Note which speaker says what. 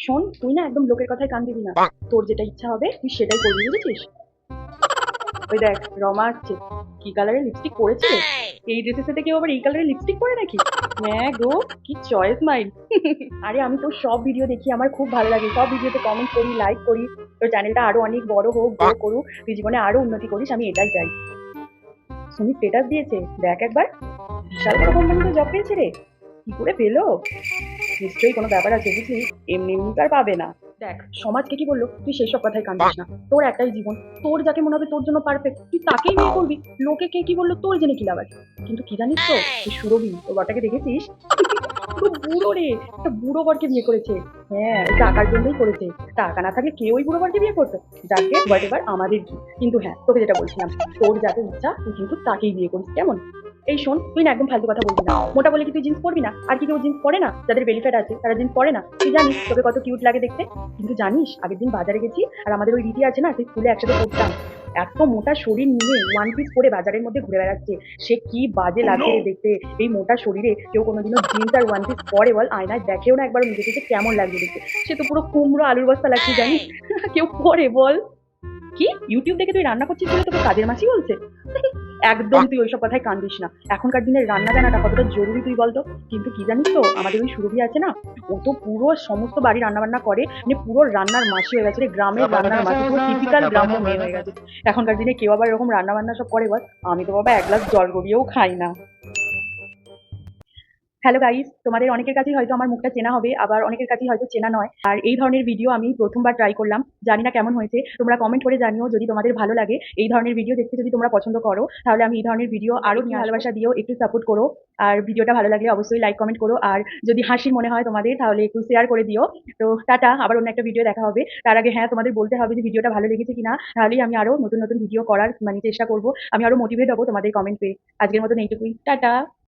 Speaker 1: শোন, তুই না একদম লোকের কথায় কান দিবি না। তোর যেটা ইচ্ছা হবে তুই সেটাই করবি, বুঝেছিস? ওই দেখ, রমা আসছে। কি কালারের লিপস্টিক পরেছে রে? এই ড্রেসের সাথে কেউ আবার এই কালারের লিপস্টিক পরে নাকি? হ্যাঁ গো, কি চয়েস মাইন্ড। আরে আমি তোর সব ভিডিও দেখি, আমার খুব ভালো লাগে, সব ভিডিওতে কমেন্ট করি, লাইক করি। তোর চ্যানেলটা আরো অনেক বড় হোক, গ্রো করুক, তুই জীবনে আরো উন্নতি করিস, আমি এটাই চাই। সুমি স্টেটাস দিয়েছে, দেখ একবার। বিশাল বড় কোম্পানিতে জব পেয়েছে রে। কি করে পেলো? নিশ্চয়ই কোনো ব্যাপার আছে, বুঝলি? এমনি এমনি তো আর পাবে না। দেখ, সমাজকে কি বললো তুই সেই সব কথায় কান দিস না। তোর একটাই জীবন, তোর যাকে মনে হবে তোর জন্য পারফেক্ট তুই তাকেই বিয়ে করবি। লোকে কে কি বললো তোর জেনে কি লাভ আছে? কিন্তু কি জানিস তো, এই সুরভি তোর বরটাকে দেখেছিস? পুরো বুড়ো রে, একটা বুড়ো বরকে বিয়ে করেছে। হ্যাঁ, ওই টাকার জন্যই করেছে। টাকা না থাকলে কেউ ওই বুড়ো বরকে বিয়ে করতো? যাকে বাট এবার আমাদের কি। কিন্তু হ্যাঁ, তোকে যেটা বলছিলাম, তোর যাকে ইচ্ছা তুই কিন্তু তাকেই বিয়ে করিস, কেমন? এই শোন, তুই না একদম ফালতু কথা বলবি না। মোটা বলে কি তুই জিন্স পরবি না? আর কি কেউ জিন্স পরে না? যাদের বেলি ফ্যাট আছে তারা জিন্স পরে না? তুই জানিস তোকে কত কিউট লাগে দেখতে। কিন্তু জানিস, আগের দিন বাজারে গেছি, আর আমাদের ওই রীতি আছে না, সেই স্কুলে একসাথে পড়তাম। এত মোটা শরীর নিয়ে ওয়ান পিস পরে বাজারের মধ্যে ঘুরে বেড়াচ্ছে। সে কি বাজে লাগছে রে দেখতে। এই মোটা শরীরে কেউ কোনোদিনও জিন্স আর ওয়ান পিস পরে বল? আয়নায় দেখেও না একবার নিজেকে যে কেমন লাগছে দেখতে। সে তো পুরো কুমড়ো আলুর বস্তা লাগছে, জানিস? কেউ পরে বল? কি ইউটিউব দেখে তুই রান্না করছিস বলে তোকে কাজের মাসি বলছে? একদম তুই ওইসব কথায় কান দিস না। এখনকার দিনের রান্না জানাটা কতটা জরুরি তুই বলতো? কিন্তু কি জানিস তো, আমাদের ওই সুরভি আছে না, ও তো পুরো সমস্ত বাড়ি রান্না বান্না করে, মানে পুরো রান্নার মাসি হয়ে গেছে রে, গ্রামের রান্নার মাসি, পুরো টিপিক্যাল গ্রাম্য মেয়ে হয়ে গেছে। এখনকার দিনে কেউ আবার এরকম রান্না বান্না সব করে বল? আমি তো বাবা এক গ্লাস জল গড়িয়েও খাই না। হ্যালো গাইস, তোমাদের অনেকের কাছেই হয়তো আমার মুখটা চেনা হবে, আবার অনেকের কাছেই হয়তো চেনা নয়। আর এই ধরনের ভিডিও আমি প্রথমবার ট্রাই করলাম, জানি না কেমন হয়েছে। তোমরা কমেন্ট করে জানিও যদি তোমাদের ভালো লাগে। এই ধরনের ভিডিও দেখতে যদি তোমরা পছন্দ করো, তাহলে আমি এই ধরনের ভিডিও আরো নিয়ে ভালোবাসা দিও, একটু সাপোর্ট করো। আর ভিডিওটা ভালো লাগলে অবশ্যই লাইক কমেন্ট করো। আর যদি হাসির মনে হয় তোমাদের, তাহলে একটু শেয়ার করে দিও। তো টাটা, আবার অন্য একটা ভিডিও দেখা হবে। তার আগে হ্যাঁ, তোমাদের বলতে হবে যে ভিডিওটা ভালো লেগেছে কিনা, তাহলেই আমি আরো নতুন নতুন ভিডিও করার মানে চেষ্টা করবো। আমি আরো মোটিভেট হবো তোমাদের কমেন্ট পেয়ে। আজকের মতন এইটুকুই, টাটা।